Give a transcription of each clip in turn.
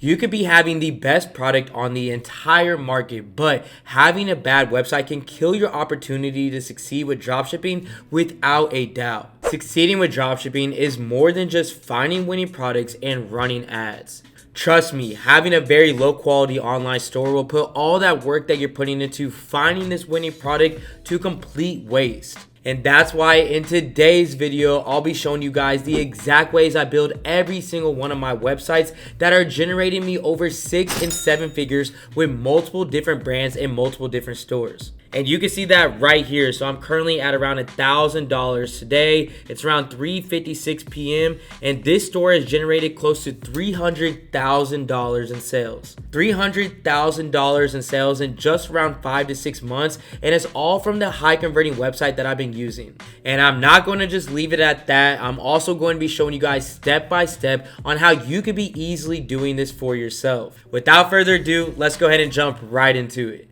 You could be having the best product on the entire market, but having a bad website can kill your opportunity to succeed with dropshipping without a doubt. Succeeding with dropshipping is more than just finding winning products and running ads. Trust me, having a very low quality online store will put all that work that you're putting into finding this winning product to complete waste. And that's why in today's video, I'll be showing you guys the exact ways I build every single one of my websites that are generating me over 6 and 7 figures with multiple different brands and multiple different stores. And you can see that right here. So I'm currently at around $1,000 today. It's around 3:56 p.m. and this store has generated close to $300,000 in sales. $300,000 in sales in just around 5 to 6 months, and it's all from the high converting website that I've been using. And I'm not going to just leave it at that. I'm also going to be showing you guys step by step on how you could be easily doing this for yourself. Without further ado, let's go ahead and jump right into it.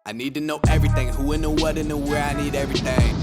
I need to know everything, who and the what and the where, I need everything.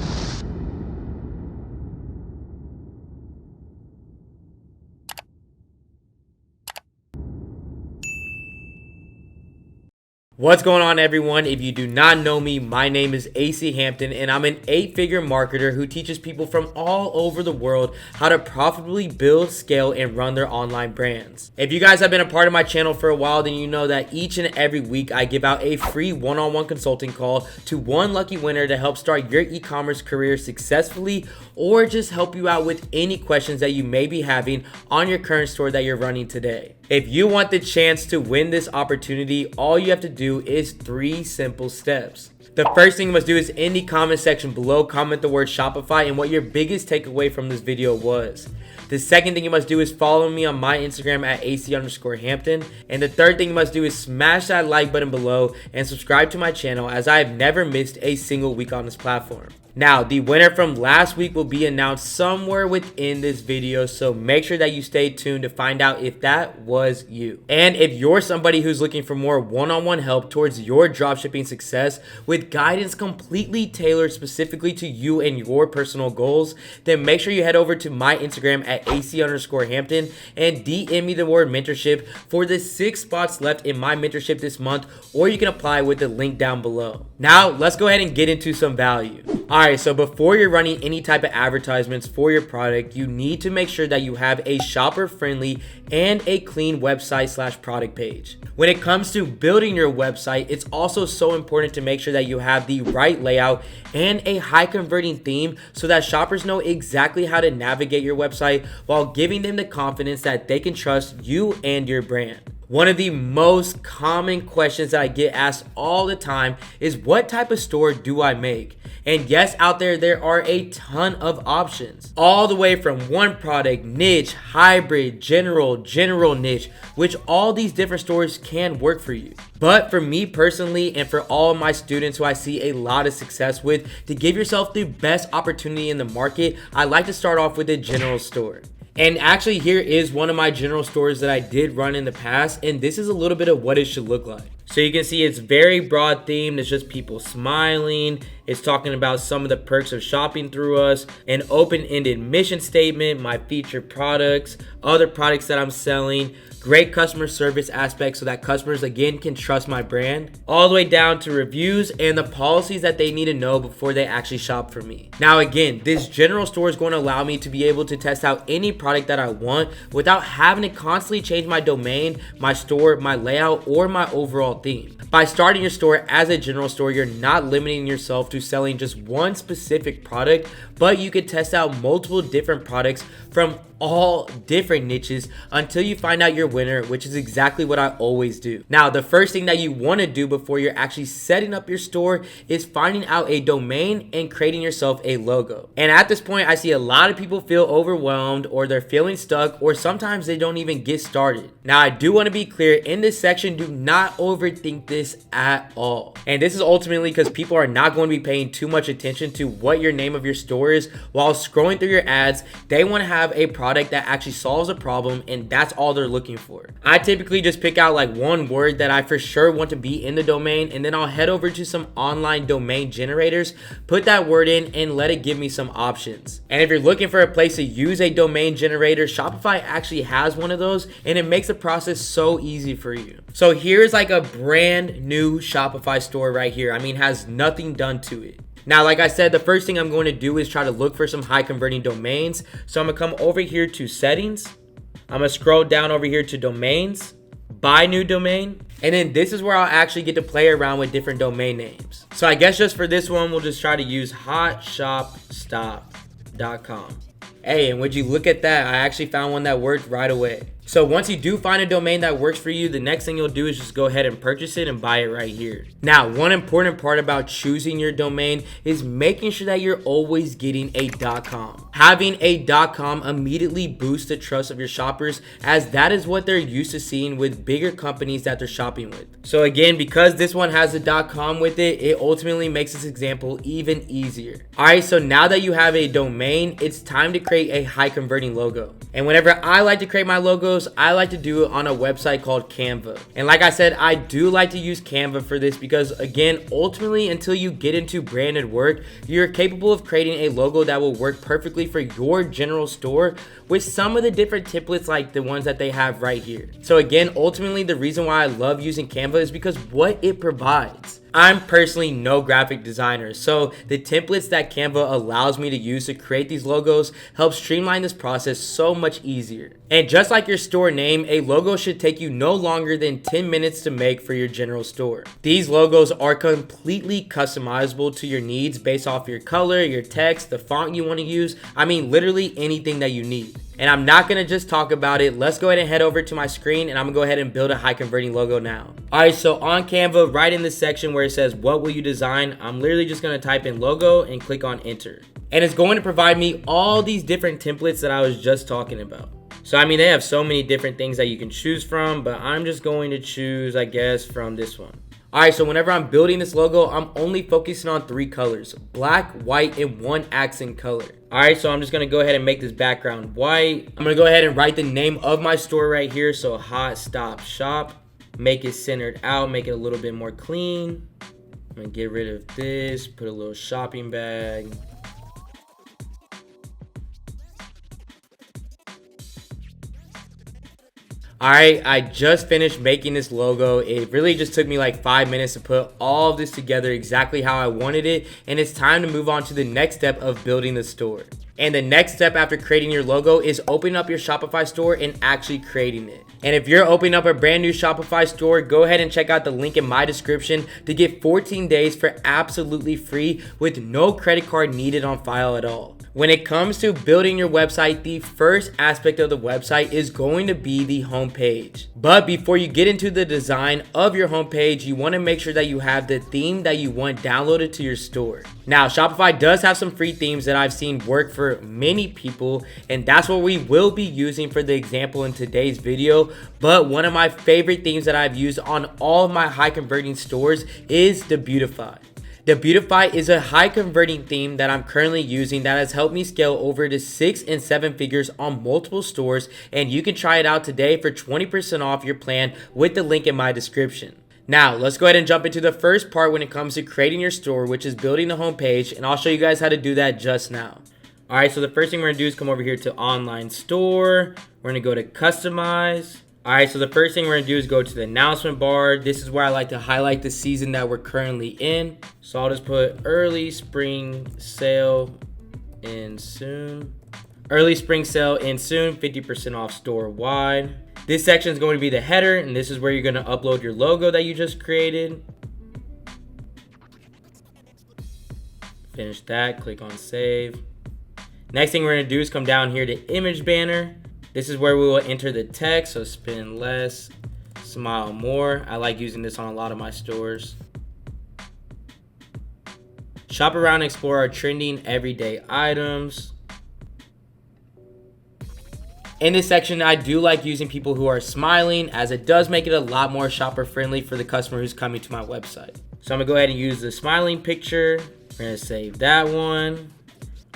What's going on, everyone? If you do not know me, my name is AC Hampton and I'm an 8-figure marketer who teaches people from all over the world how to profitably build, scale, and run their online brands. If you guys have been a part of my channel for a while, then you know that each and every week I give out a free one-on-one consulting call to one lucky winner to help start your e-commerce career successfully, or just help you out with any questions that you may be having on your current store that you're running today. If you want the chance to win this opportunity, all you have to do is 3 simple steps. The first thing you must do is in the comment section below, comment the word Shopify and what your biggest takeaway from this video was. The second thing you must do is follow me on my Instagram at AC_Hampton. And the third thing you must do is smash that like button below and subscribe to my channel, as I have never missed a single week on this platform. Now, the winner from last week will be announced somewhere within this video, so make sure that you stay tuned to find out if that was you. And if you're somebody who's looking for more one-on-one help towards your dropshipping success with guidance completely tailored specifically to you and your personal goals, then make sure you head over to my Instagram at AC_Hampton and DM me the word mentorship for the 6 spots left in my mentorship this month, or you can apply with the link down below. Now, let's go ahead and get into some value. Alright, so before you're running any type of advertisements for your product, you need to make sure that you have a shopper-friendly and a clean website/product page. When it comes to building your website, it's also so important to make sure that you have the right layout and a high-converting theme so that shoppers know exactly how to navigate your website while giving them the confidence that they can trust you and your brand. One of the most common questions that I get asked all the time is, what type of store do I make? And yes, out there are a ton of options. All the way from one product, niche, hybrid, general niche, which all these different stores can work for you. But for me personally, and for all of my students who I see a lot of success with, to give yourself the best opportunity in the market, I like to start off with a general store. And actually, here is one of my general stores that I did run in the past, and this is a little bit of what it should look like. So you can see it's very broad themed. It's just people smiling. It's talking about some of the perks of shopping through us, an open-ended mission statement, my featured products, other products that I'm selling, great customer service aspects so that customers again can trust my brand, all the way down to reviews and the policies that they need to know before they actually shop for me. Now again, this general store is going to allow me to be able to test out any product that I want without having to constantly change my domain, my store, my layout, or my overall theme. By starting your store as a general store, you're not limiting yourself to selling just one specific product, but you can test out multiple different products from all different niches until you find out your winner, which is exactly what I always do. Now, the first thing that you want to do before you're actually setting up your store is finding out a domain and creating yourself a logo. And at this point, I see a lot of people feel overwhelmed, or they're feeling stuck, or sometimes they don't even get started. Now, I do want to be clear in this section, do not overthink this at all. And this is ultimately because people are not going to be paying too much attention to what your name of your store is while scrolling through your ads. They want to have a product product that actually solves a problem, and that's all they're looking for. I typically just pick out like one word that I for sure want to be in the domain, and then I'll head over to some online domain generators, put that word in, and let it give me some options. And if you're looking for a place to use a domain generator, Shopify actually has one of those, and it makes the process so easy for you. So here's like a brand new Shopify store right here. I mean, has nothing done to it. Now, like I said, the first thing I'm going to do is try to look for some high converting domains. So I'm gonna come over here to settings. I'm gonna scroll down over here to domains, buy new domain. And then this is where I'll actually get to play around with different domain names. So I guess just for this one, we'll just try to use hotshopstop.com. Hey, and would you look at that? I actually found one that worked right away. So once you do find a domain that works for you, the next thing you'll do is just go ahead and purchase it and buy it right here. Now, one important part about choosing your domain is making sure that you're always getting a .com. Having a .com immediately boosts the trust of your shoppers, as that is what they're used to seeing with bigger companies that they're shopping with. So again, because this one has a .com with it, it ultimately makes this example even easier. All right, so now that you have a domain, it's time to create a high converting logo. And whenever I like to create my logos, I like to do it on a website called Canva. And like I said, I do like to use Canva for this because, again, ultimately, until you get into branded work, you're capable of creating a logo that will work perfectly for your general store with some of the different templates like the ones that they have right here. So again, ultimately, the reason why I love using Canva is because what it provides. I'm personally no graphic designer, so the templates that Canva allows me to use to create these logos help streamline this process so much easier. And just like your store name, a logo should take you no longer than 10 minutes to make for your general store. These logos are completely customizable to your needs based off your color, your text, the font you want to use. I mean, literally anything that you need. And I'm not going to just talk about it. Let's go ahead and head over to my screen, and I'm going to go ahead and build a high converting logo now. All right, so on Canva, right in this section where it says, what will you design? I'm literally just going to type in logo and click on enter. And it's going to provide me all these different templates that I was just talking about. So, I mean, they have so many different things that you can choose from, but I'm just going to choose, I guess, from this one. All right, so whenever I'm building this logo, I'm only focusing on 3 colors: black, white, and 1 accent color. All right, so I'm just gonna go ahead and make this background white. I'm gonna go ahead and write the name of my store right here. So Hot Stop Shop, make it centered out, make it a little bit more clean. I'm gonna get rid of this, put a little shopping bag. All right, I just finished making this logo. It really just took me like 5 minutes to put all of this together exactly how I wanted it. And it's time to move on to the next step of building the store. And the next step after creating your logo is opening up your Shopify store and actually creating it. And if you're opening up a brand new Shopify store, go ahead and check out the link in my description to get 14 days for absolutely free with no credit card needed on file at all. When it comes to building your website, the first aspect of the website is going to be the homepage. But before you get into the design of your homepage, you want to make sure that you have the theme that you want downloaded to your store. Now, Shopify does have some free themes that I've seen work for many people, and that's what we will be using for the example in today's video. But one of my favorite themes that I've used on all of my high converting stores is the Beautify. The Beautify is a high converting theme that I'm currently using that has helped me scale over to 6 and 7 figures on multiple stores, and you can try it out today for 20% off your plan with the link in my description. Now, let's go ahead and jump into the first part when it comes to creating your store, which is building the homepage, and I'll show you guys how to do that just now. All right, so the first thing we're gonna do is come over here to online store. We're gonna go to customize. All right, so the first thing we're gonna do is go to the announcement bar. This is where I like to highlight the season that we're currently in. So I'll just put early spring sale in soon. Early spring sale in soon, 50% off store wide. This section is going to be the header, and this is where you're gonna upload your logo that you just created. Finish that, click on save. Next thing we're gonna do is come down here to image banner. This is where we will enter the text, so spend less, smile more. I like using this on a lot of my stores. Shop around and explore our trending everyday items. In this section, I do like using people who are smiling, as it does make it a lot more shopper friendly for the customer who's coming to my website. So I'm gonna go ahead and use the smiling picture. We're gonna save that one.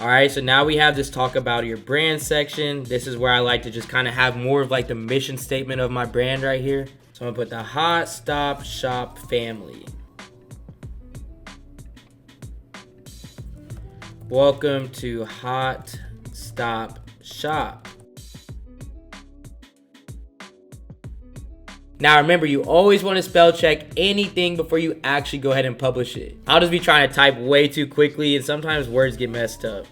All right, so now we have this talk about your brand section. This is where I like to just kind of have more of like the mission statement of my brand right here. So I'm gonna put the Hot Stop Shop family. Welcome to Hot Stop Shop. Now remember, you always want to spell check anything before you actually go ahead and publish it. I'll just be trying to type way too quickly and sometimes words get messed up.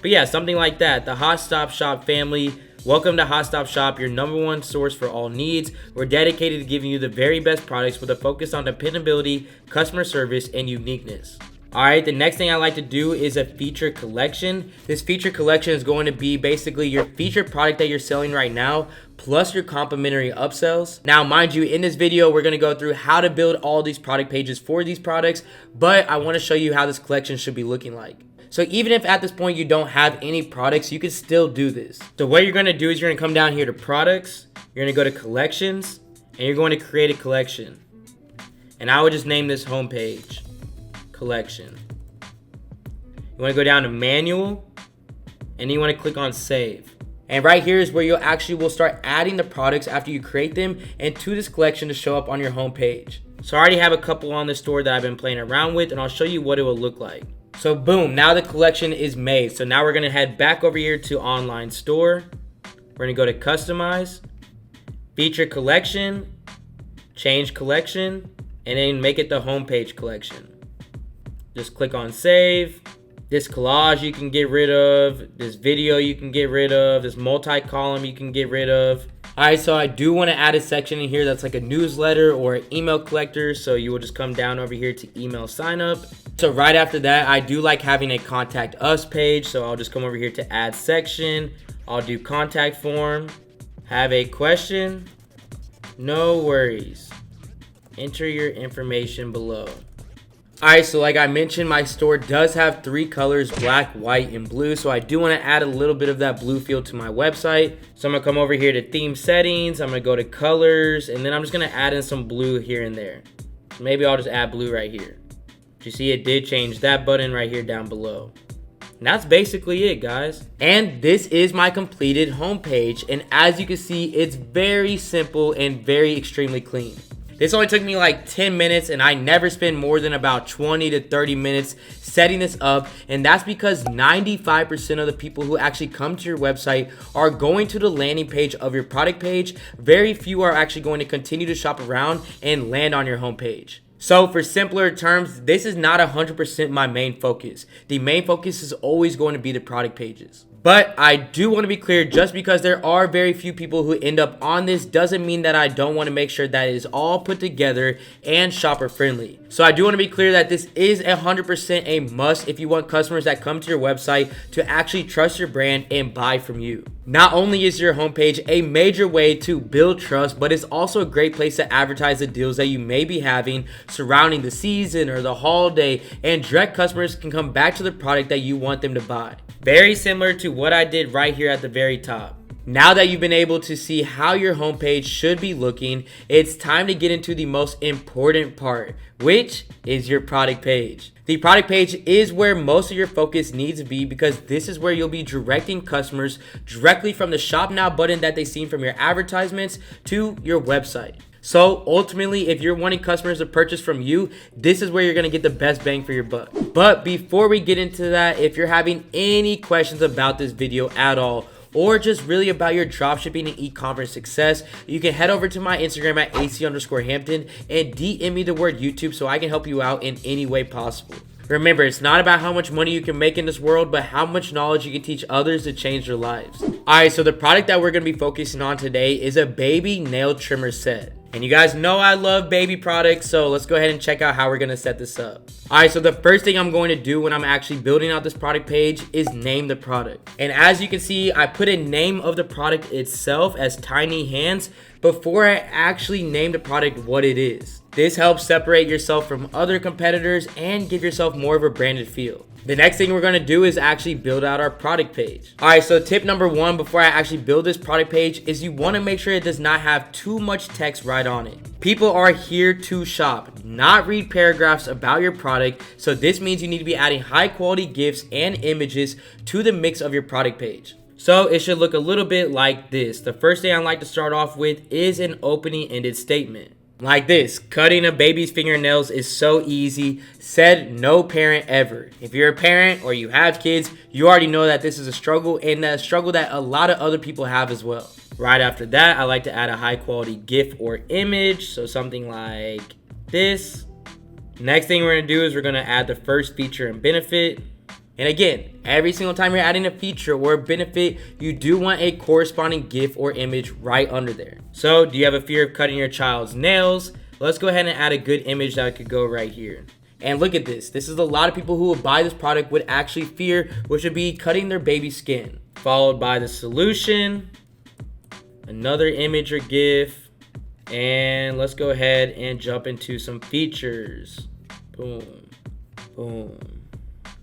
But yeah, something like that. The Hot Stop Shop family. Welcome to Hot Stop Shop, your #1 source for all needs. We're dedicated to giving you the very best products with a focus on dependability, customer service, and uniqueness. All right, the next thing I like to do is a feature collection. This feature collection is going to be basically your featured product that you're selling right now, plus your complimentary upsells. Now, mind you, in this video, we're gonna go through how to build all these product pages for these products, but I wanna show you how this collection should be looking like. So even if at this point you don't have any products, you can still do this. So what you're gonna do is you're gonna come down here to products, you're gonna go to collections, and you're going to create a collection. And I would just name this homepage collection. You want to go down to manual, and then you want to click on save. And right here is where you actually will start adding the products after you create them into this collection to show up on your home page. So I already have a couple on the store that I've been playing around with, and I'll show you what it will look like. So boom, now the collection is made. So now we're going to head back over here to online store. We're going to go to customize, feature collection, change collection, and then make it the homepage collection. Just click on save. This collage you can get rid of. This video you can get rid of. This multi-column you can get rid of. All right, so I do want to add a section in here that's like a newsletter or an email collector. So you will just come down over here to email sign up. So right after that, I do like having a contact us page. So I'll just come over here to add section. I'll do contact form. Have a question? No worries. Enter your information below. Alright, so like I mentioned, my store does have 3 colors, black, white, and blue. So I do want to add a little bit of that blue feel to my website. So I'm going to come over here to theme settings. I'm going to go to colors, and then I'm just going to add in some blue here and there. So maybe I'll just add blue right here. You see it did change that button right here down below. And that's basically it, guys. And this is my completed homepage. And as you can see, it's very simple and very extremely clean. This only took me like 10 minutes, and I never spend more than about 20 to 30 minutes setting this up. And that's because 95% of the people who actually come to your website are going to the landing page of your product page. Very few are actually going to continue to shop around and land on your homepage. So for simpler terms, this is not 100% my main focus. The main focus is always going to be the product pages. But I do want to be clear, just because there are very few people who end up on this doesn't mean that I don't want to make sure that it is all put together and shopper friendly. So I do want to be clear that this is 100% a must if you want customers that come to your website to actually trust your brand and buy from you. Not only is your homepage a major way to build trust, but it's also a great place to advertise the deals that you may be having surrounding the season or the holiday, and direct customers can come back to the product that you want them to buy. Very similar to what I did right here at the very top. Now that you've been able to see how your homepage should be looking, it's time to get into the most important part, which is your product page. The product page is where most of your focus needs to be, because this is where you'll be directing customers directly from the Shop Now button that they've seen from your advertisements to your website. So ultimately, if you're wanting customers to purchase from you, this is where you're going to get the best bang for your buck. But before we get into that, if you're having any questions about this video at all, or just really about your dropshipping and e-commerce success, you can head over to my Instagram at AC_Hampton and DM me the word YouTube so I can help you out in any way possible. Remember, it's not about how much money you can make in this world, but how much knowledge you can teach others to change their lives. Alright, so the product that we're going to be focusing on today is a baby nail trimmer set. And you guys know I love baby products, so let's go ahead and check out how we're going to set this up. Alright, so the first thing I'm going to do when I'm actually building out this product page is name the product. And as you can see, I put a name of the product itself as Tiny Hands before I actually name the product what it is. This helps separate yourself from other competitors and give yourself more of a branded feel. The next thing we're going to do is actually build out our product page. All right, so tip number one before I actually build this product page is you want to make sure it does not have too much text right on it. People are here to shop, not read paragraphs about your product. So this means you need to be adding high quality GIFs and images to the mix of your product page. So it should look a little bit like this. The first thing I like to start off with is an opening-ended statement. Like this: cutting a baby's fingernails is so easy, said no parent ever. If you're a parent or you have kids, you already know that this is a struggle, and a struggle that a lot of other people have as well. Right after that, I like to add a high quality GIF or image, so something like this. Next thing we're gonna do is we're gonna add the first feature and benefit. And again, every single time you're adding a feature or a benefit, you do want a corresponding GIF or image right under there. So, do you have a fear of cutting your child's nails? Let's go ahead and add a good image that could go right here. And look at this. This is a lot of people who would buy this product would actually fear, which would be cutting their baby's skin. Followed by the solution, another image or GIF, and let's go ahead and jump into some features. Boom, boom.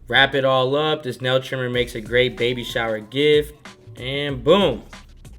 Wrap it all up. This nail trimmer makes a great baby shower gift. And boom.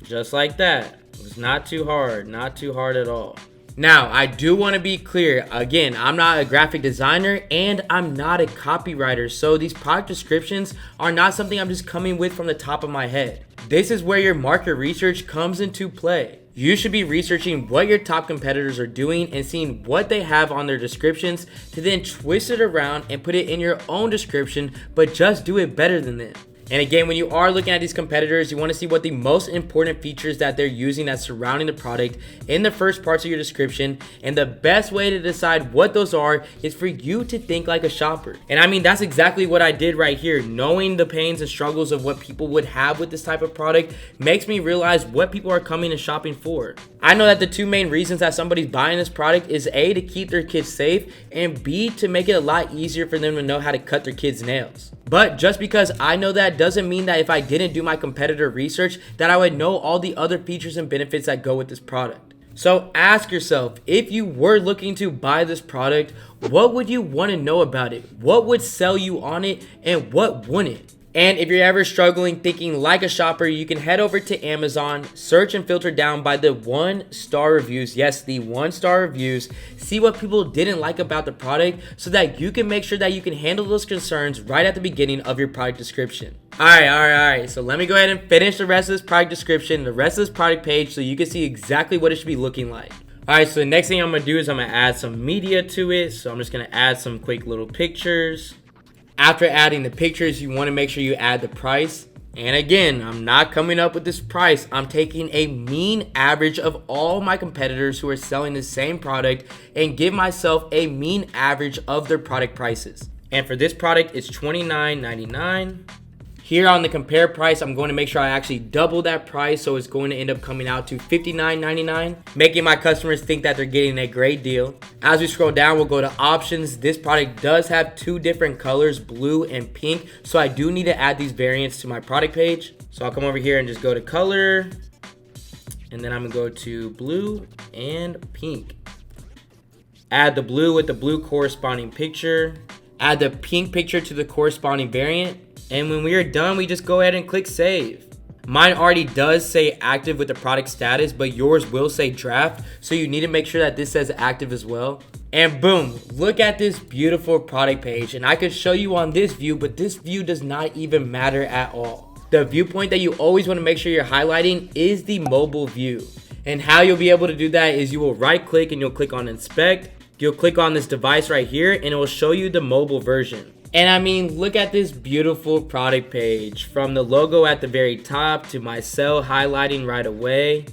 Just like that. It's not too hard. Not too hard at all. Now, I do want to be clear. Again, I'm not a graphic designer and I'm not a copywriter. So these product descriptions are not something I'm just coming with from the top of my head. This is where your market research comes into play. You should be researching what your top competitors are doing and seeing what they have on their descriptions to then twist it around and put it in your own description, but just do it better than them. And again, when you are looking at these competitors, you want to see what the most important features that they're using that's surrounding the product in the first parts of your description. And the best way to decide what those are is for you to think like a shopper. And I mean, that's exactly what I did right here. Knowing the pains and struggles of what people would have with this type of product makes me realize what people are coming and shopping for. I know that the two main reasons that somebody's buying this product is A, to keep their kids safe, and B, to make it a lot easier for them to know how to cut their kids' nails. But just because I know that doesn't mean that if I didn't do my competitor research that I would know all the other features and benefits that go with this product. So ask yourself, if you were looking to buy this product, what would you want to know about it? What would sell you on it and what wouldn't? And if you're ever struggling thinking like a shopper, you can head over to Amazon, search and filter down by the 1-star reviews. Yes, the 1-star reviews. See what people didn't like about the product so that you can make sure that you can handle those concerns right at the beginning of your product description. All right. So let me go ahead and finish the rest of this product description, the rest of this product page, so you can see exactly what it should be looking like. All right, so the next thing I'm gonna do is I'm gonna add some media to it. So I'm just gonna add some quick little pictures. After adding the pictures, you want to make sure you add the price. And again, I'm not coming up with this price. I'm taking a mean average of all my competitors who are selling the same product and give myself a mean average of their product prices. And for this product, it's $29.99. Here on the compare price, I'm going to make sure I actually double that price, so it's going to end up coming out to $59.99, making my customers think that they're getting a great deal. As we scroll down, we'll go to options. This product does have two different colors, blue and pink, so I do need to add these variants to my product page. So I'll come over here and just go to color, and then I'm gonna go to blue and pink. Add the blue with the blue corresponding picture. Add the pink picture to the corresponding variant. And when we are done, we just go ahead and click save. Mine already does say active with the product status, but yours will say draft. So you need to make sure that this says active as well. And boom, look at this beautiful product page. And I could show you on this view, but this view does not even matter at all. The viewpoint that you always want to make sure you're highlighting is the mobile view. And how you'll be able to do that is you will right click and you'll click on inspect. You'll click on this device right here and it will show you the mobile version. And I mean, look at this beautiful product page. From the logo at the very top to my cell highlighting right away,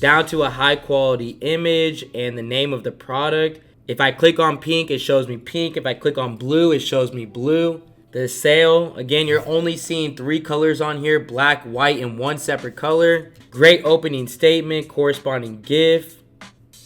down to a high quality image and the name of the product. If I click on pink, it shows me pink. If I click on blue, it shows me blue. The sale, again, you're only seeing 3 colors on here, black, white, and 1 separate color. Great opening statement, corresponding GIF,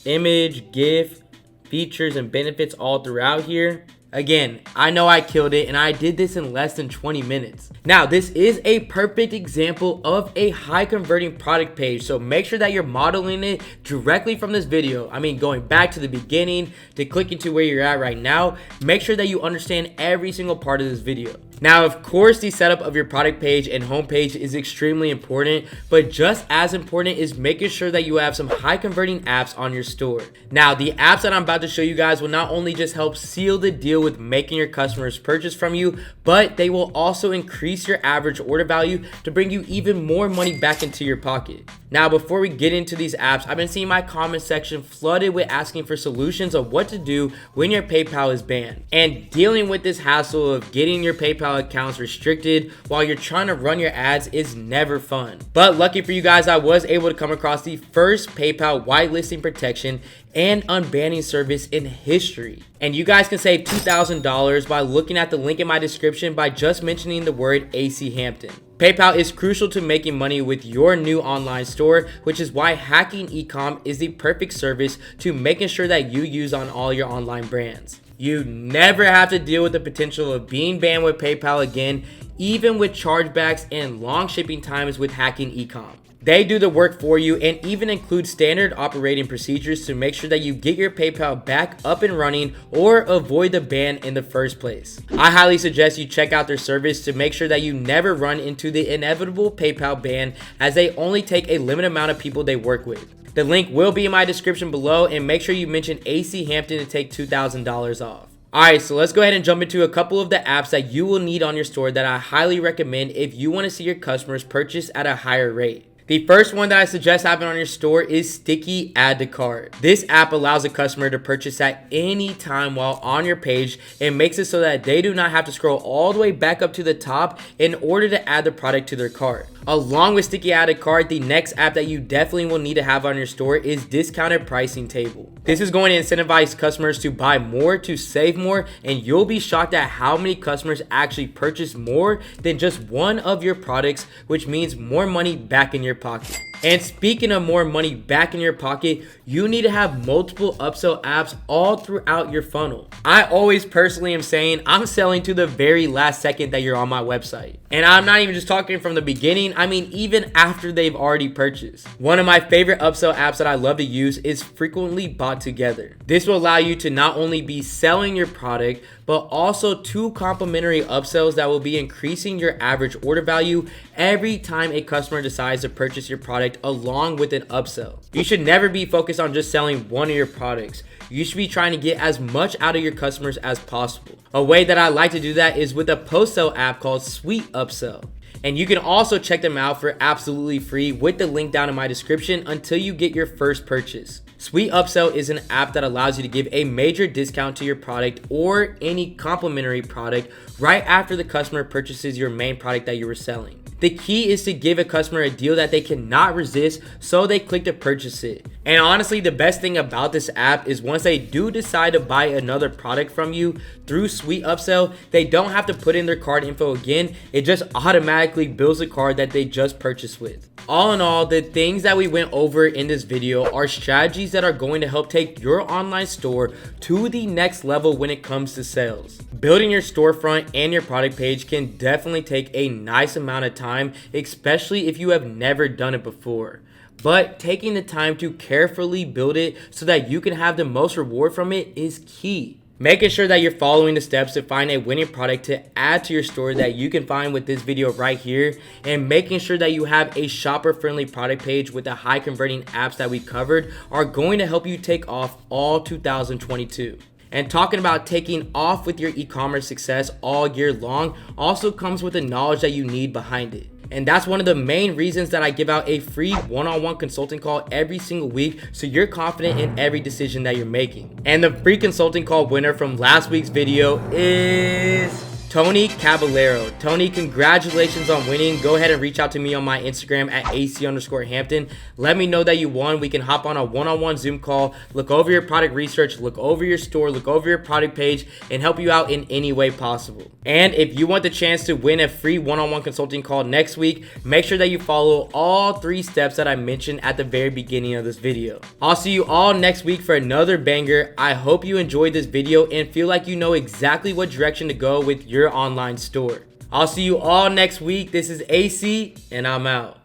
image, GIF, features, and benefits all throughout here. Again, I know I killed it and I did this in less than 20 minutes. Now, this is a perfect example of a high converting product page. So make sure that you're modeling it directly from this video. I mean, going back to the beginning to clicking to where you're at right now, make sure that you understand every single part of this video. Now, of course, the setup of your product page and homepage is extremely important, but just as important is making sure that you have some high converting apps on your store. Now, the apps that I'm about to show you guys will not only just help seal the deal with making your customers purchase from you, but they will also increase your average order value to bring you even more money back into your pocket. Now, before we get into these apps, I've been seeing my comment section flooded with asking for solutions of what to do when your PayPal is banned. And dealing with this hassle of getting your PayPal accounts restricted while you're trying to run your ads is never fun. But lucky for you guys, I was able to come across the first PayPal whitelisting protection and unbanning service in history. And you guys can save $2,000 by looking at the link in my description by just mentioning the word AC Hampton. PayPal is crucial to making money with your new online store, which is why hacking ecom is the perfect service to making sure that you use on all your online brands. You never have to deal with the potential of being banned with PayPal again, even with chargebacks and long shipping times with hacking ecom. They do the work for you and even include standard operating procedures to make sure that you get your PayPal back up and running or avoid the ban in the first place. I highly suggest you check out their service to make sure that you never run into the inevitable PayPal ban, as they only take a limited amount of people they work with. The link will be in my description below, and make sure you mention AC Hampton to take $2,000 off. Alright, so let's go ahead and jump into a couple of the apps that you will need on your store that I highly recommend if you want to see your customers purchase at a higher rate. The first one that I suggest having on your store is Sticky Add to Cart. This app allows a customer to purchase at any time while on your page and makes it so that they do not have to scroll all the way back up to the top in order to add the product to their cart. Along with Sticky Add to Cart, the next app that you definitely will need to have on your store is Discounted Pricing Table. This is going to incentivize customers to buy more to save more, and you'll be shocked at how many customers actually purchase more than just one of your products, which means more money back in your pocket. And speaking of more money back in your pocket, you need to have multiple upsell apps all throughout your funnel. I always personally am saying I'm selling to the very last second that you're on my website. And I'm not even just talking from the beginning, I mean even after they've already purchased. One of my favorite upsell apps that I love to use is Frequently Bought Together. This will allow you to not only be selling your product, but also 2 complimentary upsells that will be increasing your average order value every time a customer decides to purchase your product along with an upsell. You should never be focused on just selling one of your products. You should be trying to get as much out of your customers as possible. A way that I like to do that is with a post-sale app called Sweet Upsell. And you can also check them out for absolutely free with the link down in my description until you get your first purchase. Sweet Upsell is an app that allows you to give a major discount to your product or any complimentary product right after the customer purchases your main product that you were selling. The key is to give a customer a deal that they cannot resist, so they click to purchase it. And honestly, the best thing about this app is once they do decide to buy another product from you through Sweet Upsell, they don't have to put in their card info again. It just automatically builds the card that they just purchased with. All in all, the things that we went over in this video are strategies that are going to help take your online store to the next level when it comes to sales. Building your storefront and your product page can definitely take a nice amount of time, especially if you have never done it before. But taking the time to carefully build it so that you can have the most reward from it is key. Making sure that you're following the steps to find a winning product to add to your store that you can find with this video right here, and making sure that you have a shopper-friendly product page with the high converting apps that we covered are going to help you take off all 2022. And talking about taking off with your e-commerce success all year long also comes with the knowledge that you need behind it. And that's one of the main reasons that I give out a free one-on-one consulting call every single week, so you're confident in every decision that you're making. And the free consulting call winner from last week's video is Tony Caballero. Tony, congratulations on winning. Go ahead and reach out to me on my Instagram at AC_Hampton. Let me know that you won. We can hop on a one-on-one Zoom call, look over your product research, look over your store, look over your product page, and help you out in any way possible. And if you want the chance to win a free one-on-one consulting call next week, make sure that you follow all 3 steps that I mentioned at the very beginning of this video. I'll see you all next week for another banger. I hope you enjoyed this video and feel like you know exactly what direction to go with your online store. I'll see you all next week. This is AC, and I'm out.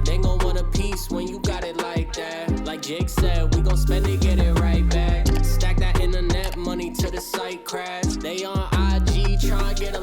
They gon' want a piece when you got it like that. Like Jake said, we gon' spend it, get it right back. Stack that internet money till the site crash. They on IG tryna get a